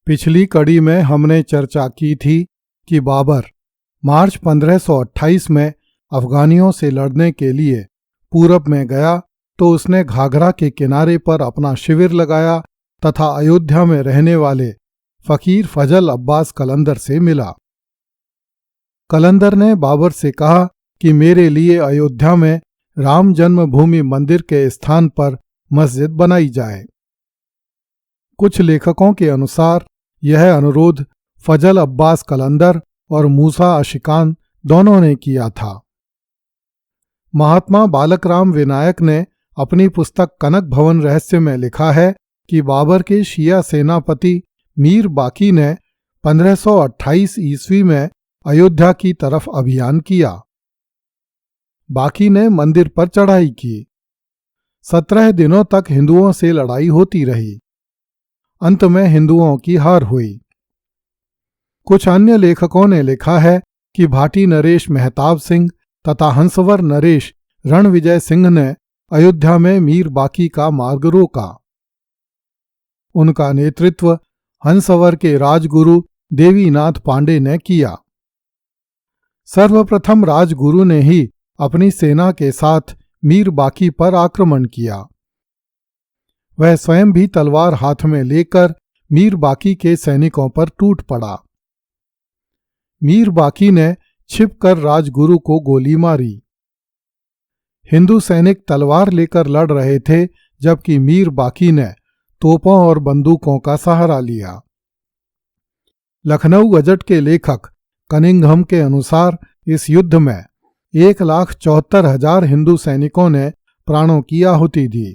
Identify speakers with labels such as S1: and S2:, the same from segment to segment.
S1: पिछली कड़ी में हमने चर्चा की थी कि बाबर मार्च 1528 में अफगानियों से लड़ने के लिए पूरब में गया तो उसने घाघरा के किनारे पर अपना शिविर लगाया तथा अयोध्या में रहने वाले फकीर फजल अब्बास कलंदर से मिला। कलंदर ने बाबर से कहा कि मेरे लिए अयोध्या में राम जन्मभूमि मंदिर के स्थान पर मस्जिद बनाई जाए। कुछ लेखकों के अनुसार यह अनुरोध फजल अब्बास कलंदर और मूसा अशिकान दोनों ने किया था। महात्मा बालकराम विनायक ने अपनी पुस्तक कनक भवन रहस्य में लिखा है कि बाबर के शिया सेनापति मीर बाकी ने 1528 ईस्वी में अयोध्या की तरफ अभियान किया। बाकी ने मंदिर पर चढ़ाई की। 17 दिनों तक हिंदुओं से लड़ाई होती रही। अंत में हिंदुओं की हार हुई। कुछ अन्य लेखकों ने लिखा है कि भाटी नरेश मेहताब सिंह तथा हंसवर नरेश रणविजय सिंह ने अयोध्या में मीर बाकी का मार्ग रोका। उनका नेतृत्व हंसवर के राजगुरु देवीनाथ पांडे ने किया। सर्वप्रथम राजगुरु ने ही अपनी सेना के साथ मीर बाकी पर आक्रमण किया। वह स्वयं भी तलवार हाथ में लेकर मीर बाकी के सैनिकों पर टूट पड़ा। मीर बाकी ने छिपकर राजगुरु को गोली मारी। हिंदू सैनिक तलवार लेकर लड़ रहे थे जबकि मीर बाकी ने तोपों और बंदूकों का सहारा लिया। लखनऊ गजट के लेखक कनिंघम के अनुसार इस युद्ध में 1,74,000 हिंदू सैनिकों ने प्राणों की आहुति दी।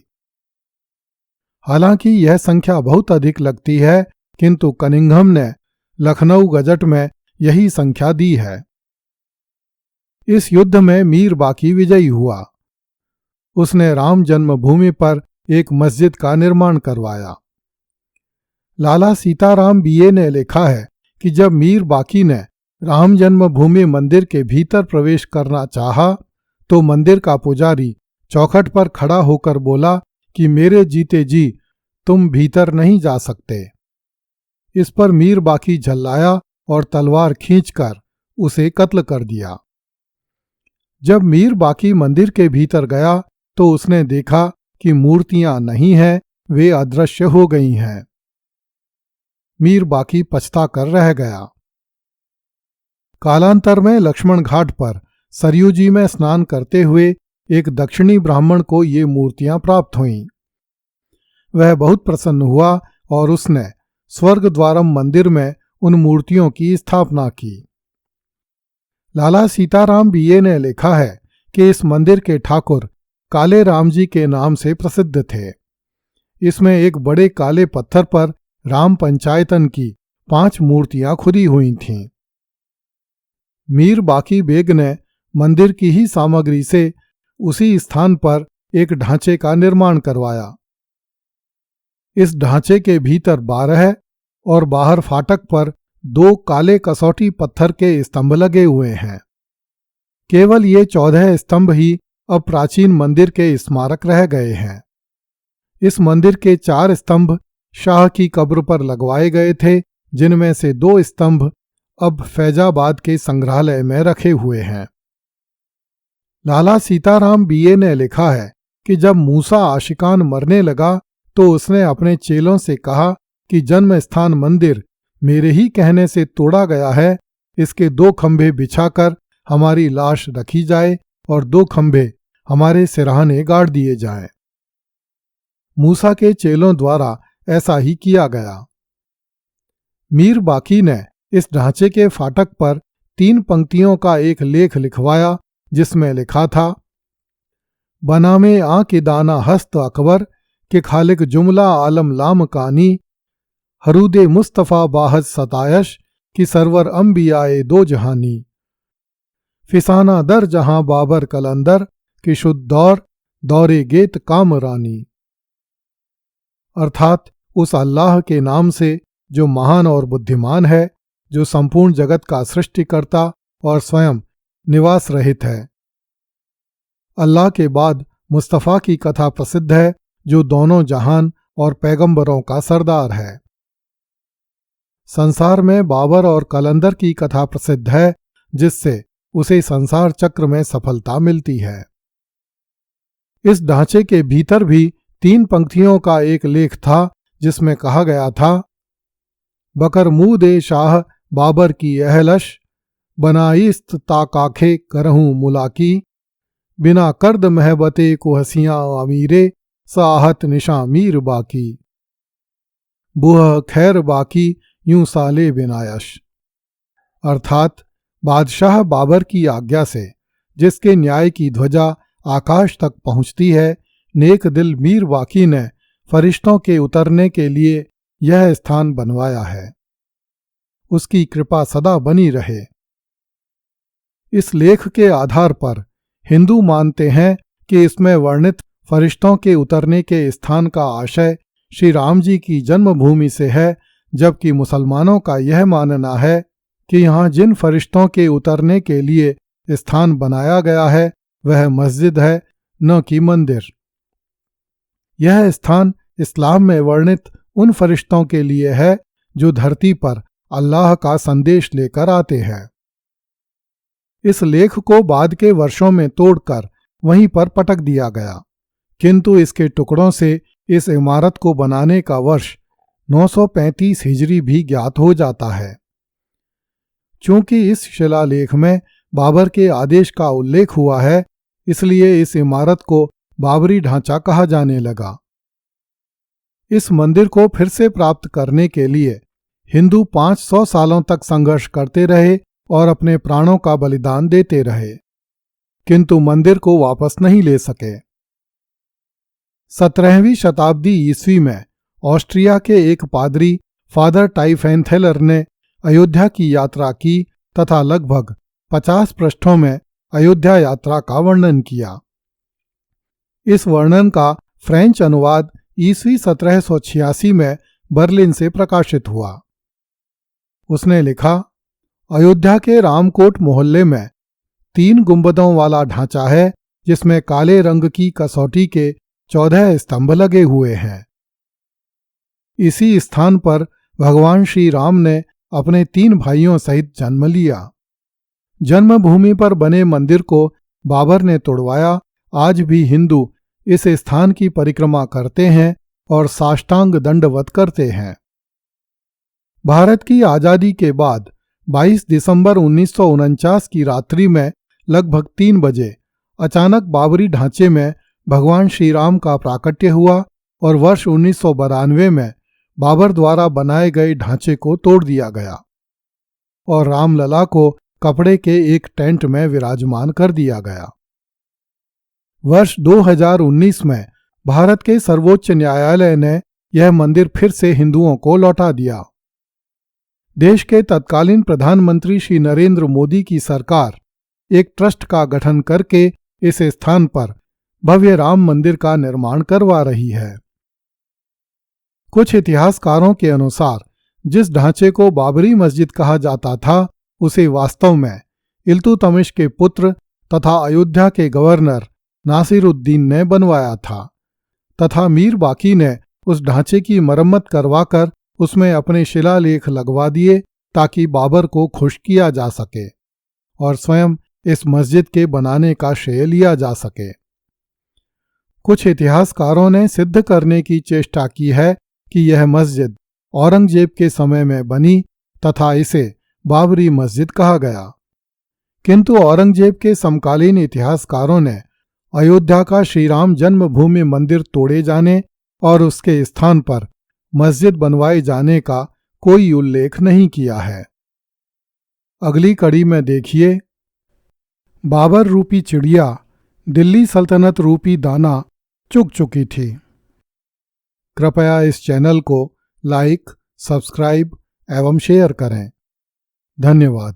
S1: हालांकि यह संख्या बहुत अधिक लगती है, किंतु कनिंघम ने लखनऊ गजट में यही संख्या दी है। इस युद्ध में मीर बाकी विजयी हुआ। उसने राम जन्मभूमि पर एक मस्जिद का निर्माण करवाया। लाला सीताराम बीए ने लिखा है कि जब मीर बाकी ने राम जन्मभूमि मंदिर के भीतर प्रवेश करना चाहा तो मंदिर का पुजारी चौखट पर खड़ा होकर बोला कि मेरे जीते जी तुम भीतर नहीं जा सकते। इस पर मीर बाकी झल्लाया और तलवार खींचकर उसे कत्ल कर दिया। जब मीर बाकी मंदिर के भीतर गया तो उसने देखा कि मूर्तियां नहीं हैं, वे अदृश्य हो गई हैं। मीर बाकी पछता कर रह गया। कालांतर में लक्ष्मण घाट पर सरयू जी में स्नान करते हुए एक दक्षिणी ब्राह्मण को ये मूर्तियां प्राप्त हुईं। वह बहुत प्रसन्न हुआ और उसने स्वर्ग द्वारम मंदिर में उन मूर्तियों की स्थापना की। लाला सीताराम बीए ने लिखा है कि इस मंदिर के ठाकुर काले राम जी के नाम से प्रसिद्ध थे। इसमें एक बड़े काले पत्थर पर राम पंचायतन की 5 मूर्तियां खुदी हुई थीं। मीर बाकी बेग ने मंदिर की ही सामग्री से उसी स्थान पर एक ढांचे का निर्माण करवाया। इस ढांचे के भीतर 12 और बाहर फाटक पर 2 काले कसौटी पत्थर के स्तंभ लगे हुए हैं। केवल ये 14 स्तंभ ही अब प्राचीन मंदिर के स्मारक रह गए हैं। इस मंदिर के 4 स्तंभ शाह की कब्र पर लगवाए गए थे, जिनमें से 2 स्तंभ अब फैजाबाद के संग्रहालय में रखे हुए हैं। लाला सीताराम बीए ने लिखा है कि जब मूसा आशिकान मरने लगा तो उसने अपने चेलों से कहा कि जन्म स्थान मंदिर मेरे ही कहने से तोड़ा गया है, इसके 2 खंभे बिछाकर हमारी लाश रखी जाए और 2 खंभे हमारे सिरहाने गाड़ दिए जाएं। मूसा के चेलों द्वारा ऐसा ही किया गया। मीर बाकी ने इस ढांचे के फाटक पर 3 पंक्तियों का एक लेख लिखवाया, जिसमें लिखा था, बना में आंके दाना हस्त अकबर के खालिक जुमला आलम लाम कानी, हरूदे मुस्तफ़ा बाहज सतायश की सरवर अंबियाए 2 जहानी, फिसाना दर जहां बाबर कलंदर की शुद्ध दौरे गेत कामरानी। अर्थात उस अल्लाह के नाम से जो महान और बुद्धिमान है, जो संपूर्ण जगत का सृष्टिकर्ता और स्वयं निवास रहित है। अल्लाह के बाद मुस्तफ़ा की कथा प्रसिद्ध है, जो दोनों जहान और पैगंबरों का सरदार है। संसार में बाबर और कलंदर की कथा प्रसिद्ध है, जिससे उसे संसार चक्र में सफलता मिलती है। इस ढांचे के भीतर भी 3 पंक्तियों का एक लेख था, जिसमें कहा गया था, बकर मुँह दे शाह बाबर की अहलश, बनाइस्त ताकाखे करहूं मुलाकी, बिना कर्द महबते को हसियां अमीरे, साहत निशा मीर बाकी, बुह खैर बाकी यूं साले बिनायश। अर्थात बादशाह बाबर की आज्ञा से जिसके न्याय की ध्वजा आकाश तक पहुंचती है, नेक दिल मीर बाकी ने फरिश्तों के उतरने के लिए यह स्थान बनवाया है। उसकी कृपा सदा बनी रहे। इस लेख के आधार पर हिंदू मानते हैं कि इसमें वर्णित फरिश्तों के उतरने के स्थान का आशय श्री राम जी की जन्मभूमि से है, जबकि मुसलमानों का यह मानना है कि यहाँ जिन फरिश्तों के उतरने के लिए स्थान बनाया गया है वह मस्जिद है, न कि मंदिर। यह स्थान इस्लाम में वर्णित उन फरिश्तों के लिए है जो धरती पर अल्लाह का संदेश लेकर आते हैं। इस लेख को बाद के वर्षों में तोड़कर वहीं पर पटक दिया गया, किंतु इसके टुकड़ों से इस इमारत को बनाने का वर्ष 935 हिजरी भी ज्ञात हो जाता है। चूंकि इस शिलालेख में बाबर के आदेश का उल्लेख हुआ है, इसलिए इस इमारत को बाबरी ढांचा कहा जाने लगा। इस मंदिर को फिर से प्राप्त करने के लिए हिंदू 500 सालों तक संघर्ष करते रहे और अपने प्राणों का बलिदान देते रहे, किंतु मंदिर को वापस नहीं ले सके। 17वीं शताब्दी ईस्वी में ऑस्ट्रिया के एक पादरी फादर टाइफेंथेलर ने अयोध्या की यात्रा की तथा लगभग 50 पृष्ठों में अयोध्या यात्रा का वर्णन किया। इस वर्णन का फ्रेंच अनुवाद ईस्वी 1786 में बर्लिन से प्रकाशित हुआ। उसने लिखा, अयोध्या के रामकोट मोहल्ले में 3 गुंबदों वाला ढांचा है, जिसमें काले रंग की कसौटी के 14 स्तंभ लगे हुए हैं। इसी स्थान पर भगवान श्री राम ने अपने 3 भाइयों सहित जन्म लिया। जन्मभूमि पर बने मंदिर को बाबर ने तोड़वाया। आज भी हिंदू इस स्थान की परिक्रमा करते हैं और साष्टांग दंडवत करते हैं। भारत की आजादी के बाद 22 दिसंबर 1949 की रात्रि में लगभग 3 बजे अचानक बाबरी ढांचे में भगवान श्री राम का प्राकट्य हुआ और वर्ष 1992 में बाबर द्वारा बनाए गए ढांचे को तोड़ दिया गया और रामलला को कपड़े के एक टेंट में विराजमान कर दिया गया। वर्ष 2019 में भारत के सर्वोच्च न्यायालय ने यह मंदिर फिर से हिंदुओं को लौटा दिया। देश के तत्कालीन प्रधानमंत्री श्री नरेंद्र मोदी की सरकार एक ट्रस्ट का गठन करके इस स्थान पर भव्य राम मंदिर का निर्माण करवा रही है। कुछ इतिहासकारों के अनुसार जिस ढांचे को बाबरी मस्जिद कहा जाता था, उसे वास्तव में इल्तुतमिश के पुत्र तथा अयोध्या के गवर्नर नासिरुद्दीन ने बनवाया था तथा मीर बाकी ने उस ढांचे की मरम्मत करवाकर उसमें अपने शिलालेख लगवा दिए ताकि बाबर को खुश किया जा सके और स्वयं इस मस्जिद के बनाने का श्रेय लिया जा सके। कुछ इतिहासकारों ने सिद्ध करने की चेष्टा की है कि यह मस्जिद औरंगजेब के समय में बनी तथा इसे बाबरी मस्जिद कहा गया, किंतु औरंगजेब के समकालीन इतिहासकारों ने अयोध्या का श्रीराम जन्मभूमि मंदिर तोड़े जाने और उसके स्थान पर मस्जिद बनवाए जाने का कोई उल्लेख नहीं किया है। अगली कड़ी में देखिए, बाबर रूपी चिड़िया दिल्ली सल्तनत रूपी दाना चुग चुकी थी। कृपया इस चैनल को लाइक, सब्सक्राइब एवं शेयर करें। धन्यवाद।